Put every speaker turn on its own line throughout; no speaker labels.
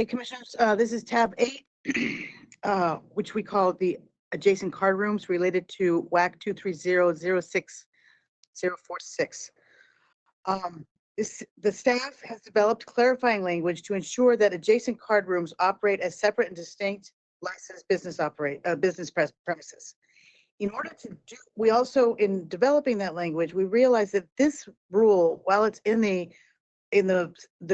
Hey, Commissioners, this is tab 8, which we call the adjacent card rooms related to WAC 230-06046. The staff has developed clarifying language to ensure that adjacent card rooms operate as separate and distinct licensed business premises. In order to do, we also, in developing that language, we realized that this rule, while it's in the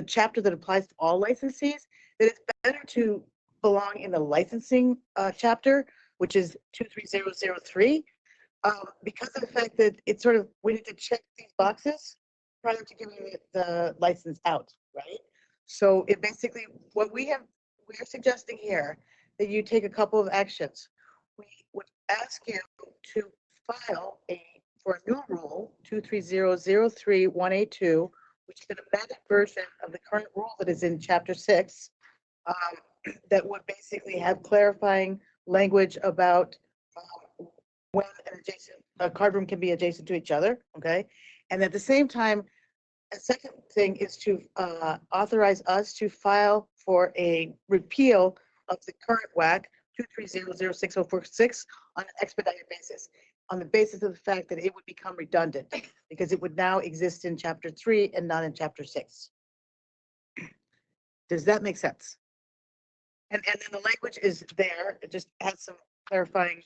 chapter that applies to all licensees, that it's better to belong in the licensing chapter, which is 23003, because of the fact that it's sort of, we need to check these boxes prior to giving the license out, right? So it basically, what we're suggesting here, that you take a couple of actions. We would ask you to file for a new rule, 23003-182, which is an amended version of the current rule that is in chapter 6, that would basically have clarifying language about when a card room can be adjacent to each other, okay? And at the same time, a second thing is to authorize us to file for a repeal of the current WAC 230-06046 on an expedited basis, on the basis of the fact that it would become redundant because it would now exist in chapter 3 and not in chapter 6. Does that make sense? And then the language is there. It just has some clarifying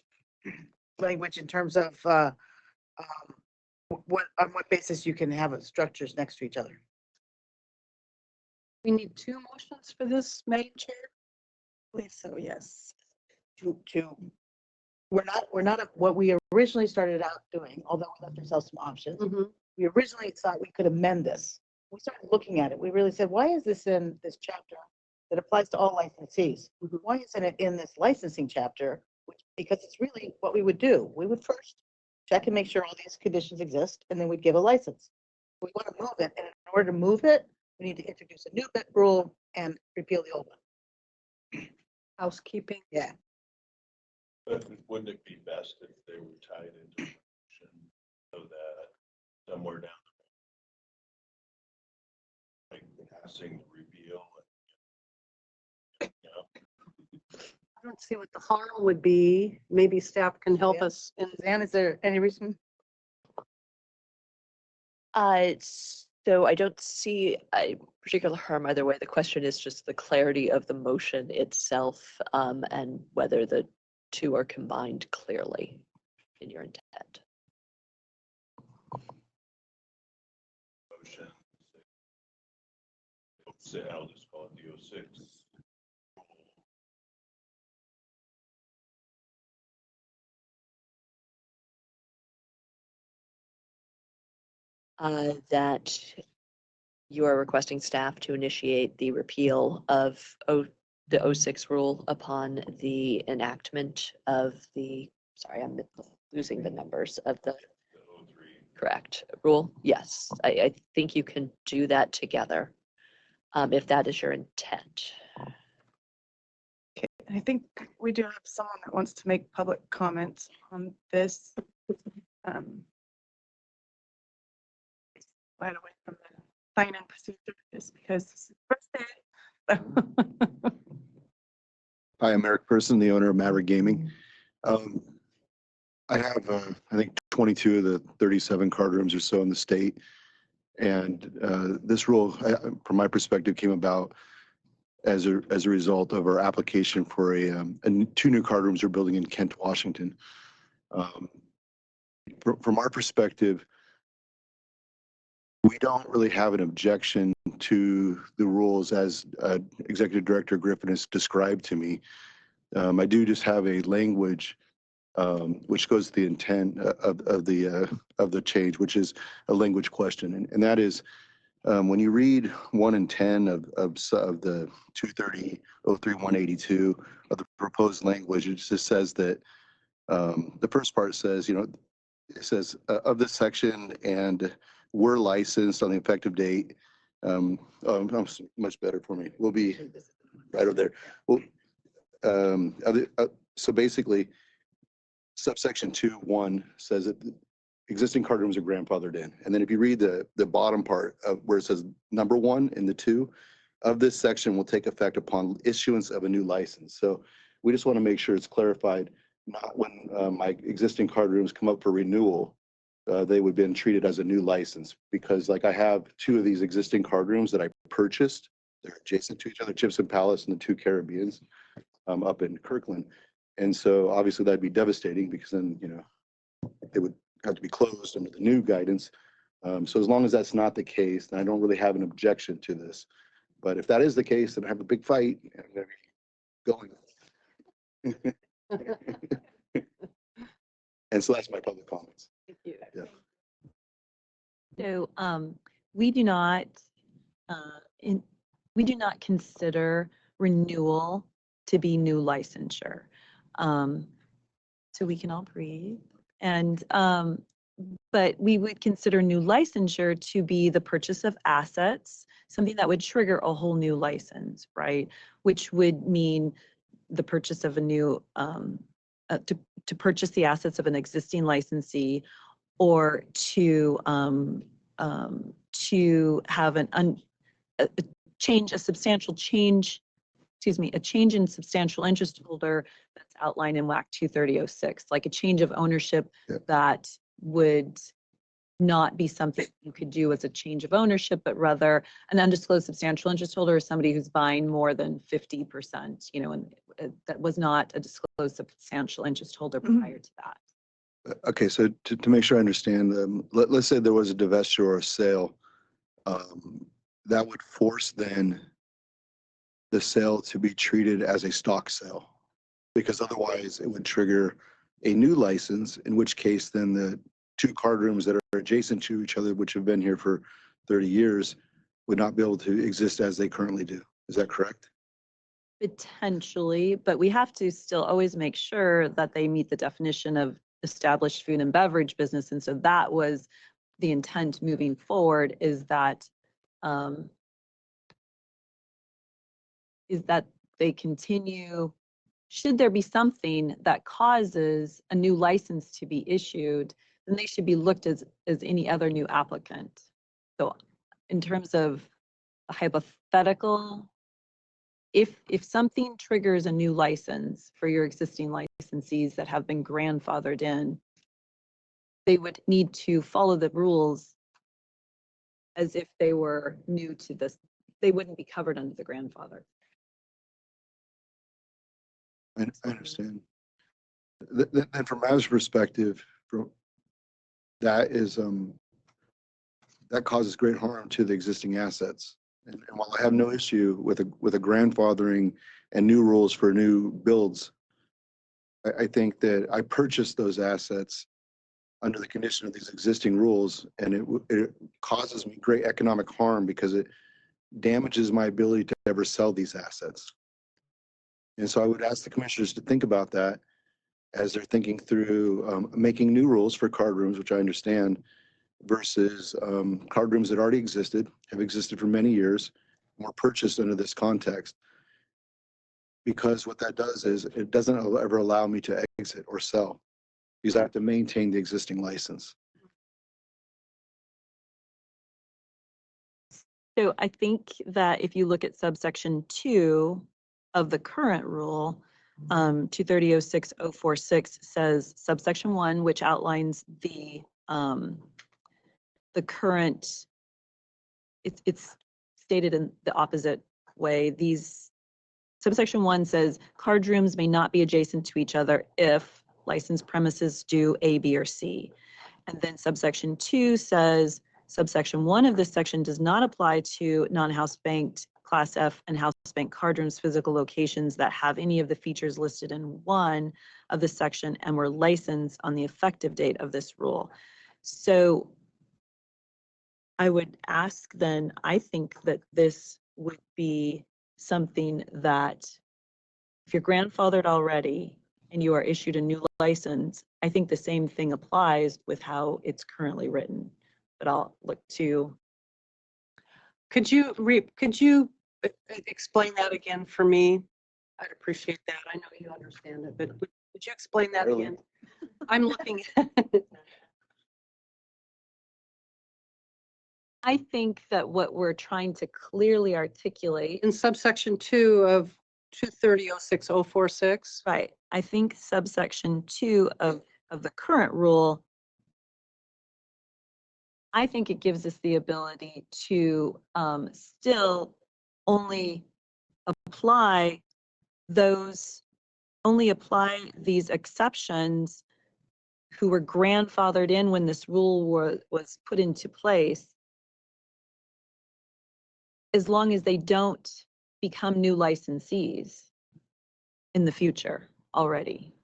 language in terms of on what basis you can have structures next to each other.
We need 2 motions for this, Madam Chair?
I believe so, yes. We're not what we originally started out doing, although we left ourselves some options. We originally thought we could amend this. We started looking at it. We really said, why is this in this chapter that applies to all licensees? Why isn't it in this licensing chapter? Because it's really what we would do. We would first check and make sure all these conditions exist, and then we'd give a license. We want to move it, and in order to move it, we need to introduce a new bit rule and repeal the old one.
Housekeeping.
Yeah.
But wouldn't it be best if they were tied into a motion so that somewhere down the line, like passing repeal,
I don't see what the harm would be. Maybe staff can help us.
Suzanne, is there any reason?
So I don't see a particular harm either way. The question is just the clarity of the motion itself, and whether the 2 are combined clearly in your intent.
motion, say, I'll just call it the 06.
That you are requesting staff to initiate the repeal of the 06 rule upon the enactment of the, sorry, I'm losing the numbers of the
03.
correct rule. Yes, I think you can do that together, if that is your intent.
Okay, I think we do have someone that wants to make public comments on this. Right away from the sign-in procedure, just because this is the first day.
Hi, I'm Eric Person, the owner of Maverick Gaming. I have, I think, 22 of the 37 card rooms or so in the state. And this rule, from my perspective, came about as a result of our application for and 2 new card rooms we're building in Kent, Washington. From our perspective, we don't really have an objection to the rules as Executive Director Griffin has described to me. I do just have a language which goes to the intent of the change, which is a language question, and that is when you read 1 and 10 of the 230-03-182 of the proposed language, it just says that the first part says, it says of this section and we're licensed on the effective date. Much better for me. We'll be right over there. Well, so basically, subsection 2.1 says that existing card rooms are grandfathered in. And then if you read the bottom part of where it says number 1 in the 2, of this section will take effect upon issuance of a new license. So we just want to make sure it's clarified, not when my existing card rooms come up for renewal, they would have been treated as a new license, because like I have two of these existing card rooms that I purchased. They're adjacent to each other, Chips and Palace and the two Caribbeans up in Kirkland. And so obviously that'd be devastating, because then, you know, they would have to be closed under the new guidance. So as long as that's not the case, then I don't really have an objection to this. But if that is the case, then I have a big fight and I'm going to be going. And so that's my public comments.
Thank you.
Yeah.
So we do not we do not consider renewal to be new licensure. So we can all breathe. And but we would consider new licensure to be the purchase of assets, something that would trigger a whole new license, right? Which would mean the purchase of a new to purchase the assets of an existing licensee, or to have a change, a substantial change, excuse me, a change in substantial interest holder that's outlined in WAC 23006, like a change of ownership.
Yep.
That would not be something you could do as a change of ownership, but rather an undisclosed substantial interest holder is somebody who's buying more than 50%, you know, and that was not a disclosed substantial interest holder prior to that.
Okay, so to make sure I understand, let's say there was a divestiture or a sale, that would force then the sale to be treated as a stock sale, because otherwise it would trigger a new license, in which case then the two card rooms that are adjacent to each other, which have been here for 30 years, would not be able to exist as they currently do. Is that correct?
Potentially, but we have to still always make sure that they meet the definition of established food and beverage business. And so that was the intent moving forward, is that they continue, should there be something that causes a new license to be issued, then they should be looked as any other new applicant. So in terms of a hypothetical, if something triggers a new license for your existing licensees that have been grandfathered in, they would need to follow the rules as if they were new to this. They wouldn't be covered under the grandfather.
I understand. Then from Mav's perspective, that is, that causes great harm to the existing assets. And while I have no issue with a grandfathering and new rules for new builds, I think that I purchased those assets under the condition of these existing rules, and it causes me great economic harm because it damages my ability to ever sell these assets. And so I would ask the commissioners to think about that as they're thinking through making new rules for card rooms, which I understand, versus card rooms that already existed, have existed for many years, and were purchased under this context. Because what that does is it doesn't ever allow me to exit or sell, because I have to maintain the existing license.
So I think that if you look at subsection 2 of the current rule, 230.06.046 says subsection 1, which outlines the current, it's stated in the opposite way. These subsection 1 says card rooms may not be adjacent to each other if licensed premises do A, B, or C. And then subsection 2 says subsection 1 of this section does not apply to non-house banked Class F and house bank card rooms physical locations that have any of the features listed in 1 of the section and were licensed on the effective date of this rule. So I would ask then, I think that this would be something that if you're grandfathered already and you are issued a new license, I think the same thing applies with how it's currently written. But I'll look to.
Could you explain that again for me? I'd appreciate that. I know you understand it, but would you explain that
Really?
again? I'm looking at it.
I think that what we're trying to clearly articulate,
In subsection 2 of 230.06046.
right, I think subsection 2 of the current rule, I think it gives us the ability to still only apply these exceptions who were grandfathered in when this rule was put into place, as long as they don't become new licensees in the future already.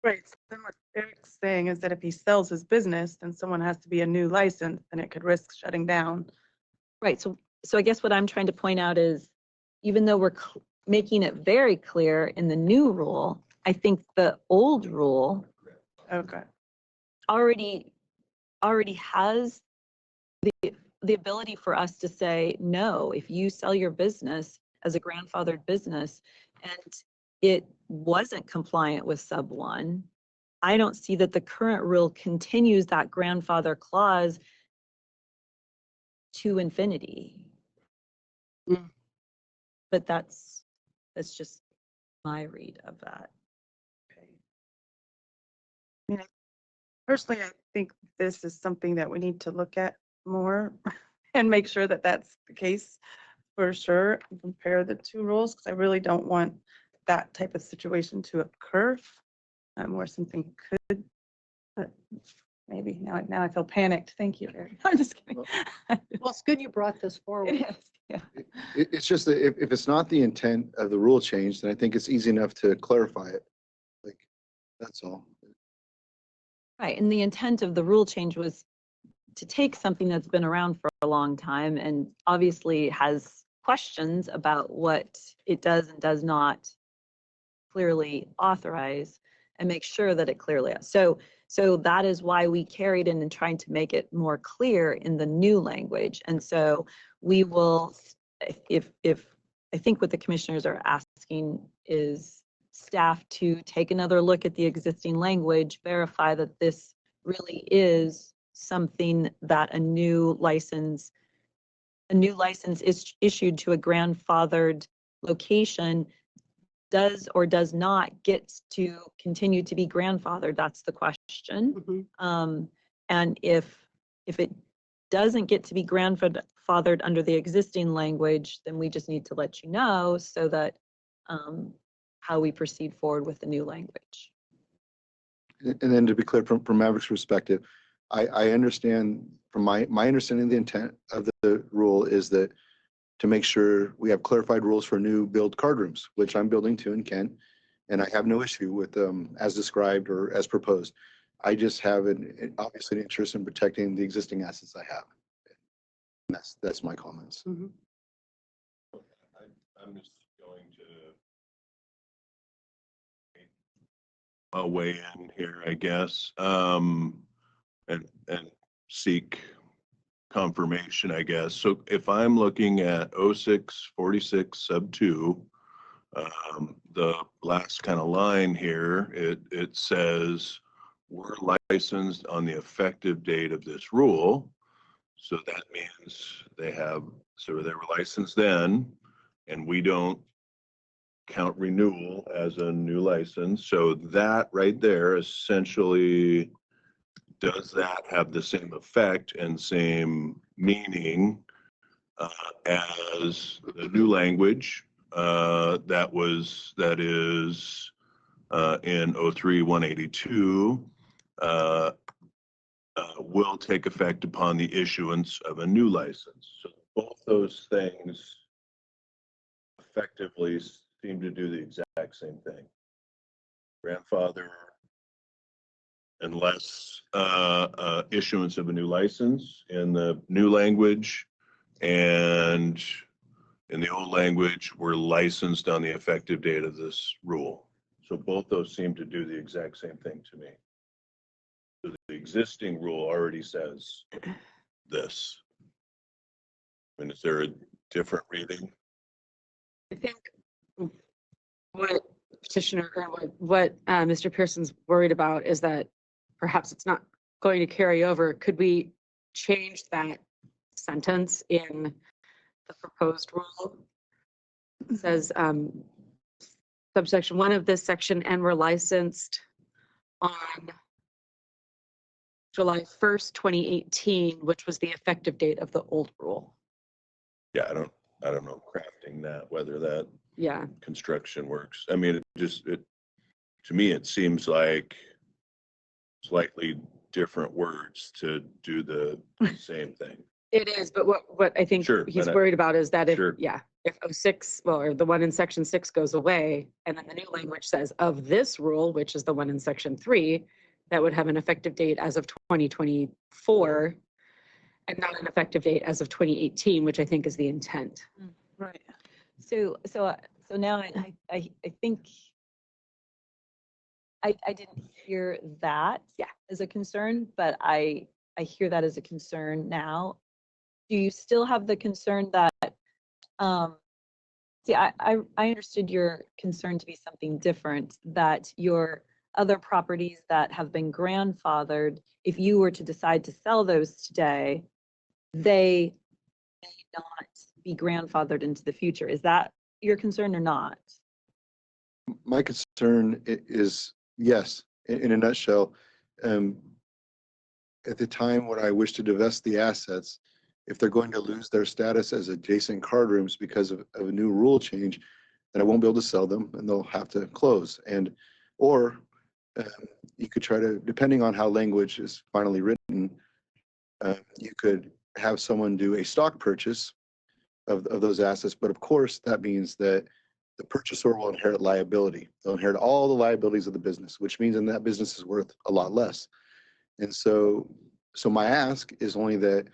Right. So then what Eric's saying is that if he sells his business, then someone has to be a new license and it could risk shutting down.
Right, so I guess what I'm trying to point out is, even though we're making it very clear in the new rule, I think the old rule
Okay.
already has the ability for us to say, no, if you sell your business as a grandfathered business and it wasn't compliant with sub 1, I don't see that the current rule continues that grandfather clause to infinity.
Mm.
But that's just my read of that.
Personally, I think this is something that we need to look at more and make sure that that's the case for sure. And compare the two rules, because I really don't want that type of situation to occur. Where something could, but maybe now I feel panicked. Thank you, Eric. I'm just kidding.
Well, it's good you brought this forward.
Yes, yeah.
It's just that if it's not the intent of the rule change, then I think it's easy enough to clarify it. Like, that's all.
Right, and the intent of the rule change was to take something that's been around for a long time and obviously has questions about what it does and does not clearly authorize, and make sure that it clearly. So that is why we carried in and trying to make it more clear in the new language. And so we will, if I think what the commissioners are asking is staff to take another look at the existing language, verify that this really is something that a new license is issued to a grandfathered location does or does not get to continue to be grandfathered. That's the question.
Mhm.
And if it doesn't get to be grandfathered under the existing language, then we just need to let you know so that how we proceed forward with the new language.
And then to be clear, from Maverick's perspective, I understand from my understanding of the intent of the rule is that to make sure we have clarified rules for new build card rooms, which I'm building to in Kent. And I have no issue with them as described or as proposed. I just have obviously an interest in protecting the existing assets I have. And that's my comments.
Mhm.
I'm just going to weigh in here, I guess, and seek confirmation, I guess. So if I'm looking at 0646 sub 2, the last kind of line here, it says we're licensed on the effective date of this rule. So that means they were licensed then, and we don't count renewal as a new license. So that right there essentially, does that have the same effect and same meaning as the new language that is in 03-182 will take effect upon the issuance of a new license. So both those things effectively seem to do the exact same thing. Grandfather, unless issuance of a new license in the new language, and in the old language, we're licensed on the effective date of this rule. So both those seem to do the exact same thing to me. So the existing rule already says this. And is there a different reading?
I think what petitioner or what Mr. Pearson's worried about is that perhaps it's not going to carry over. Could we change that sentence in the proposed rule. It says, subsection 1 of this section, and were licensed on July 1st, 2018, which was the effective date of the old rule.
Yeah, I don't know crafting that, whether that
Yeah,
construction works. I mean, to me, it seems like slightly different words to do the same thing.
it is, but what I think
Sure,
he's
but
worried about is that if,
sure.
yeah, if 06, well, or the one in section 6 goes away, and then the new language says of this rule, which is the one in section 3, that would have an effective date as of 2024 and not an effective date as of 2018, which I think is the intent.
Right.
So now I think I didn't hear that.
Yeah.
As a concern, but I hear that as a concern now. Do you still have the concern that, see, I understood your concern to be something different, that your other properties that have been grandfathered, if you were to decide to sell those today, they may not be grandfathered into the future. Is that your concern or not?
My concern is, yes, in a nutshell, at the time when I wish to divest the assets, if they're going to lose their status as adjacent card rooms because of a new rule change, then I won't be able to sell them and they'll have to close. Or you could try to, depending on how language is finally written, you could have someone do a stock purchase of those assets. But of course, that means that the purchaser will inherit liability. They'll inherit all the liabilities of the business, which means then that business is worth a lot less. And so my ask is only that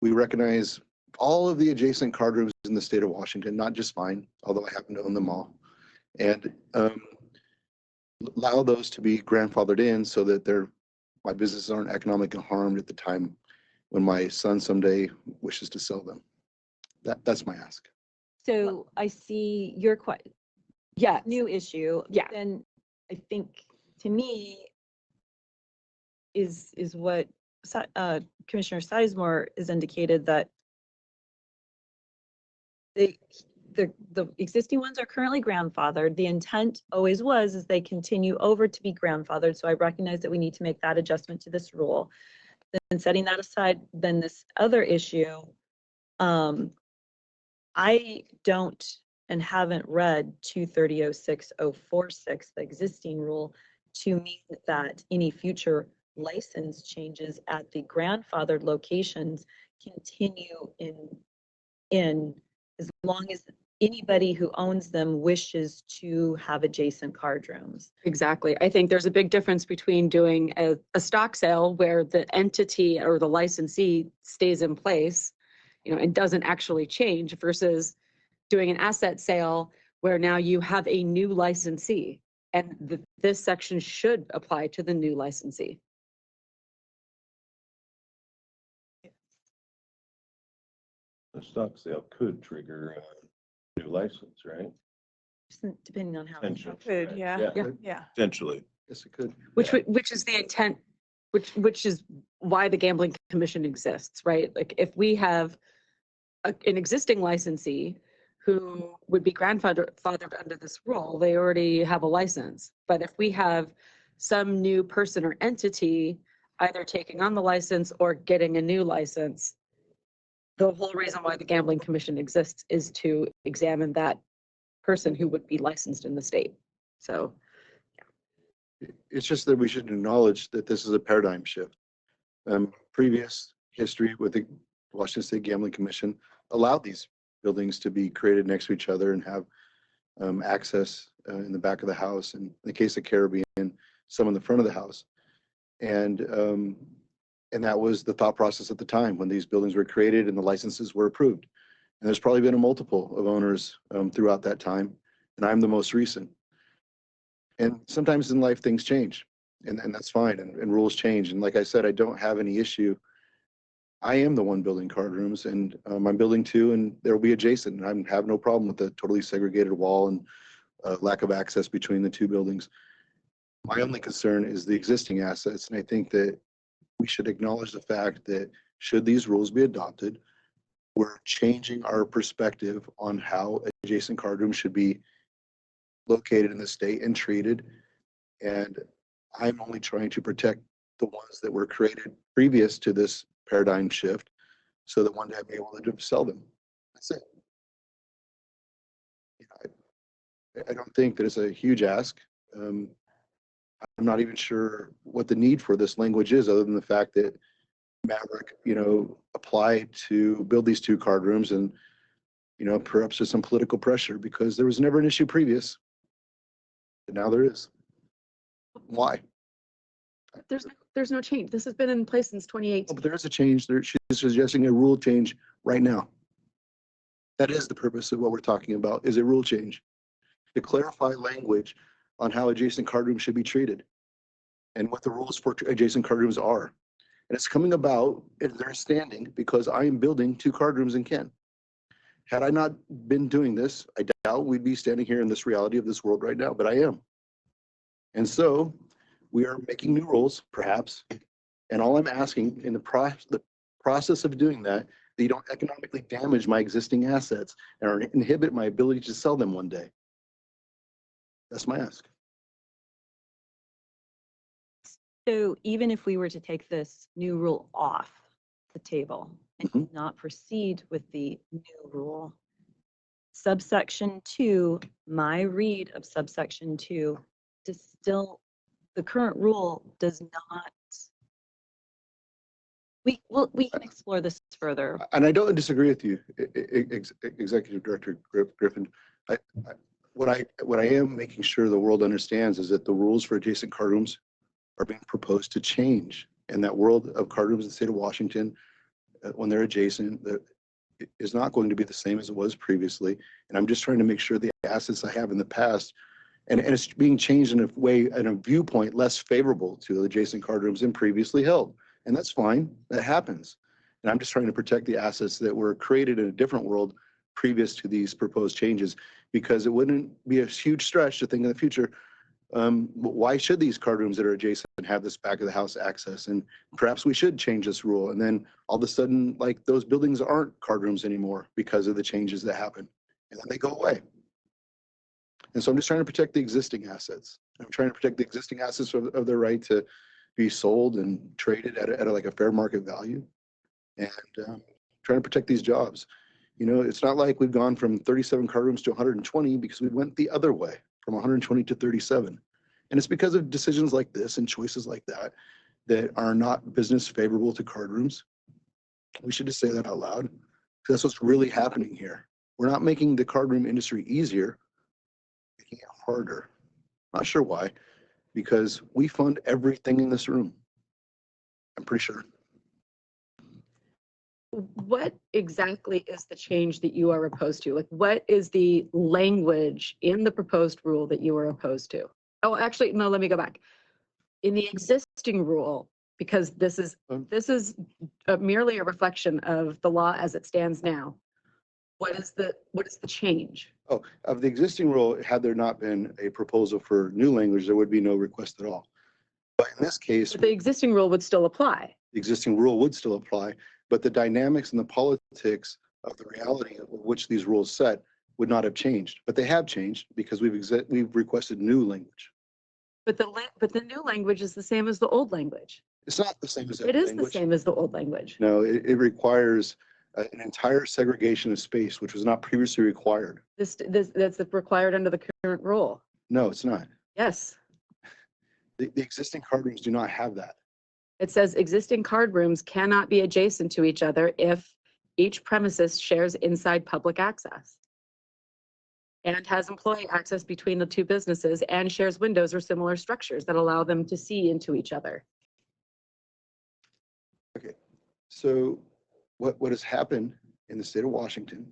we recognize all of the adjacent card rooms in the state of Washington, not just mine, although I happen to own them all, and allow those to be grandfathered in so that my businesses aren't economically harmed at the time when my son someday wishes to sell them. That's my ask.
So I see your
Yeah,
new issue.
Yeah.
Then I think, to me, is what Commissioner Sizemore has indicated, that the existing ones are currently grandfathered. The intent always was is they continue over to be grandfathered. So I recognize that we need to make that adjustment to this rule. Then setting that aside, then this other issue, I don't and haven't read 230.06.046, the existing rule, to mean that any future license changes at the grandfathered locations continue in as long as anybody who owns them wishes to have adjacent card rooms.
exactly. I think there's a big difference between doing a stock sale where the entity or the licensee stays in place, and doesn't actually change, versus doing an asset sale where now you have a new licensee, and this section should apply to the new licensee.
The stock sale could trigger a new license, right?
Just depending on how.
Potentially.
Could, yeah.
Yeah.
Yeah.
Potentially.
Yes, it could.
Which is the intent, which is why the gambling commission exists, right? Like, if we have an existing licensee who would be grandfathered under this rule, they already have a license. But if we have some new person or entity either taking on the license or getting a new license, the whole reason why the gambling commission exists is to examine that person who would be licensed in the state. So
It's just that we should acknowledge that this is a paradigm shift. Previous history with the Washington State Gambling Commission allowed these buildings to be created next to each other and have access in the back of the house. And in the case of Caribbean, some in the front of the house. And that was the thought process at the time when these buildings were created and the licenses were approved. And there's probably been a multiple of owners throughout that time. And I'm the most recent. And sometimes in life, things change, and that's fine, and rules change. And like I said, I don't have any issue. I am the one building card rooms, and I'm building two, and there will be adjacent. And I have no problem with the totally segregated wall and lack of access between the two buildings. My only concern is the existing assets, and I think that we should acknowledge the fact that should these rules be adopted, we're changing our perspective on how adjacent card rooms should be located in the state and treated. And I'm only trying to protect the ones that were created previous to this paradigm shift so that one day I'm able to sell them. That's it. You know, I don't think that it's a huge ask. I'm not even sure what the need for this language is, other than the fact that Maverick, applied to build these 2 card rooms, and, perhaps there's some political pressure because there was never an issue previous. But now there is. Why?
There's no change. This has been in place since
Oh,
2018.
but there is a change. She's suggesting a rule change right now. That is the purpose of what we're talking about, is a rule change. To clarify language on how adjacent card rooms should be treated and what the rules for adjacent card rooms are. And it's coming about, they're standing because I am building 2 card rooms in Ken. Had I not been doing this, I doubt we'd be standing here in this reality of this world right now, but I am. And so we are making new rules, perhaps. And all I'm asking in the process of doing that you don't economically damage my existing assets or inhibit my ability to sell them one day. That's my ask.
So even if we were to take this new rule off the table and not proceed with the new rule, subsection 2, my read of subsection 2, the current rule does not. We can explore this further.
And I don't disagree with you, Executive Director Griffin. What I am making sure the world understands is that the rules for adjacent card rooms are being proposed to change. And that world of card rooms in the state of Washington, when they're adjacent, is not going to be the same as it was previously. And I'm just trying to make sure the assets I have in the past, and it's being changed in a way, in a viewpoint less favorable to the adjacent card rooms than previously held. And that's fine, that happens. And I'm just trying to protect the assets that were created in a different world previous to these proposed changes, because it wouldn't be a huge stretch to think in the future, why should these card rooms that are adjacent have this back of the house access? And perhaps we should change this rule. And then all of a sudden, like, those buildings aren't card rooms anymore because of the changes that happen. And then they go away. And so I'm just trying to protect the existing assets. I'm trying to protect the existing assets of their right to be sold and traded at like a fair market value, and trying to protect these jobs. It's not like we've gone from 37 card rooms to 120 because we went the other way from 120 to 37. And it's because of decisions like this and choices like that that are not business favorable to card rooms. We should just say that out loud, because that's what's really happening here. We're not making the card room industry easier, making it harder. Not sure why. Because we fund everything in this room. I'm pretty sure.
What exactly is the change that you are opposed to? Like, what is the language in the proposed rule that you are opposed to? Oh, actually, no, let me go back. In the existing rule, because this is merely a reflection of the law as it stands now. What is the change?
Oh, of the existing rule, had there not been a proposal for new language, there would be no request at all. But in this case,
But the existing rule would still apply.
the existing rule would still apply, but the dynamics and the politics of the reality of which these rules set would not have changed. But they have changed because we've requested new language.
But the new language is the same as the old language.
It's not the same as that
It is the
language.
same as the old language.
No, it requires an entire segregation of space, which was not previously required.
That's required under the current rule.
No, it's not.
Yes.
The existing card rooms do not have that.
It says existing card rooms cannot be adjacent to each other if each premises shares inside public access and has employee access between the 2 businesses and shares windows or similar structures that allow them to see into each other.
Okay, so what has happened in the state of Washington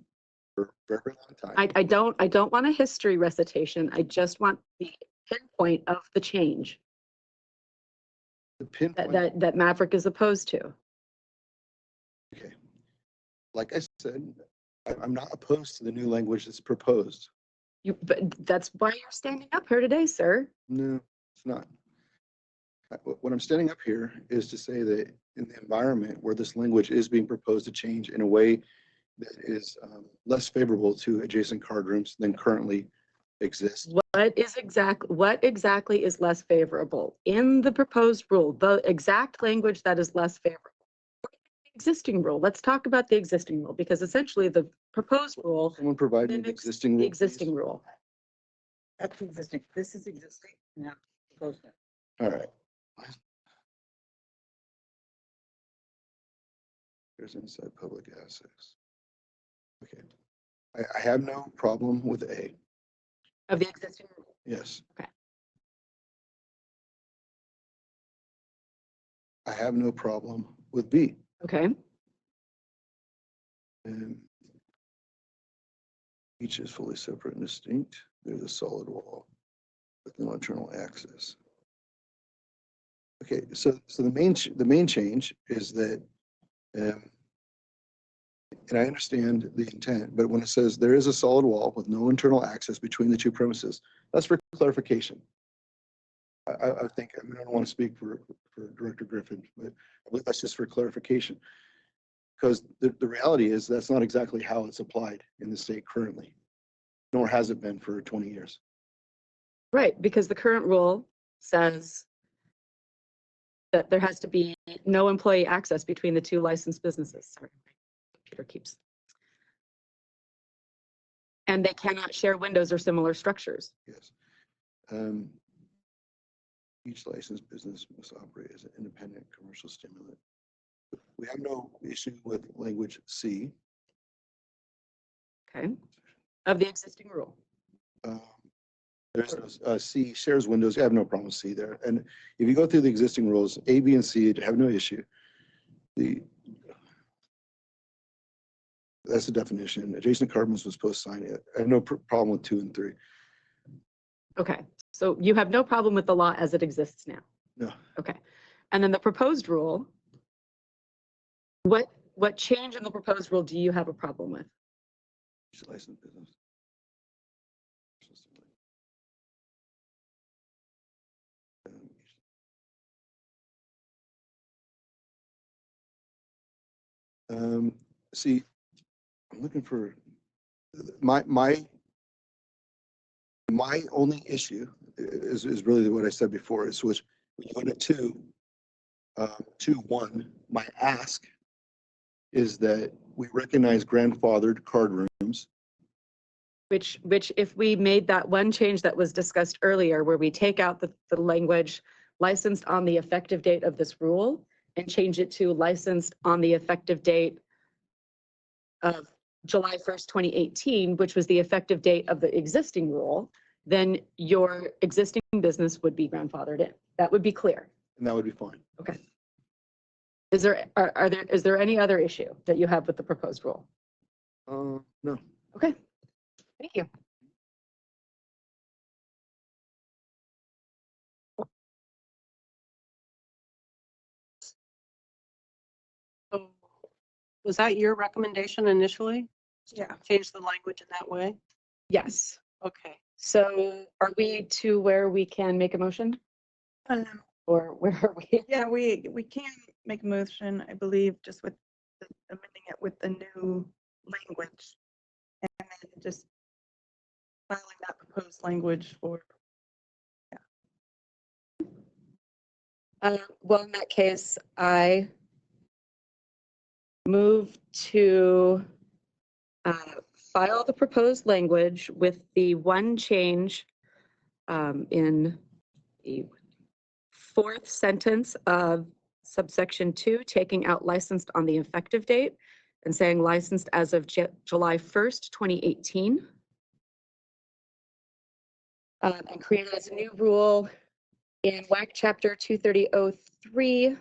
for a very, very long time?
I don't want a history recitation. I just want the pinpoint of the change
The pinpoint,
that Maverick is opposed to.
okay. Like I said, I'm not opposed to the new language that's proposed.
But that's why you're standing up here today, sir.
No, it's not. What I'm standing up here is to say that in the environment where this language is being proposed to change in a way that is less favorable to adjacent card rooms than currently exists.
What exactly is less favorable in the proposed rule? The exact language that is less favorable. Existing rule. Let's talk about the existing rule because essentially the proposed rule
Someone provided an
mimics
existing
the
rule.
existing rule.
That's existing. This is existing. Now, proposed.
All right. There's inside public assets. Okay. I have no problem with A.
Of the existing rule.
Yes.
Okay.
I have no problem with B.
Okay.
And each is fully separate and distinct. There's a solid wall with no internal access. Okay, so the main change is that, and I understand the intent, but when it says there is a solid wall with no internal access between the two premises, that's for clarification. I think, I mean, I don't want to speak for Director Griffin, but I believe that's just for clarification. Because the reality is that's not exactly how it's applied in the state currently, nor has it been for 20 years.
Right, because the current rule says that there has to be no employee access between the two licensed businesses. Sorry, my computer keeps. And they cannot share windows or similar structures.
Yes. Each licensed business must operate as an independent commercial stimulant. We have no issue with language C.
Okay, of the existing rule.
There's no, C shares windows. I have no problem with C there. And if you go through the existing rules, A, B, and C have no issue. That's the definition. Adjacent card rooms was supposed to sign it. I have no problem with 2 and 3.
Okay, so you have no problem with the law as it exists now?
No.
Okay, and then the proposed rule, what change in the proposed rule do you have a problem with?
Each licensed business. See, I'm looking for my only issue is really what I said before. Is which when you go to 2.1, my ask is that we recognize grandfathered card rooms.
Which if we made that one change that was discussed earlier, where we take out the language licensed on the effective date of this rule and change it to licensed on the effective date of July 1st, 2018, which was the effective date of the existing rule, then your existing business would be grandfathered in. That would be clear.
And that would be fine.
Okay. Is there any other issue that you have with the proposed rule?
No.
Okay, thank you.
So was that your recommendation initially?
Yeah.
Change the language in that way?
Yes.
Okay.
So are we to where we can make a motion, or where are we?
Yeah, we can make a motion, I believe, just with amending it with the new language. And then just filing that proposed language for,
Well, in that case, I move to file the proposed language with the one change in the fourth sentence of subsection 2, taking out licensed on the effective date and saying licensed as of July 1st, 2018. And created as a new rule in WAC chapter 230.03.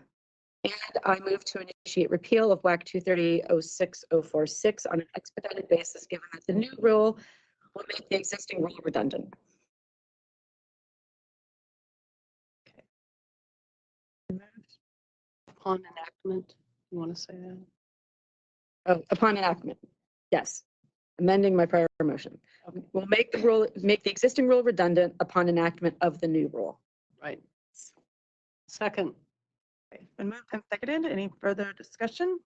And I move to initiate repeal of WAC 230.06.046 on an expedited basis, given that the new rule will make the existing rule redundant.
Upon enactment, you want to say that?
Oh, upon enactment, yes. Amending my prior motion. We'll make the existing rule redundant upon enactment of the new rule.
Right. Second.
Okay, been moved and seconded. Any further discussion?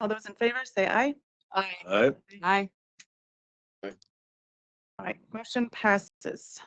All those in favor, say aye.
Aye.
All right.
Aye.
All right, motion passes.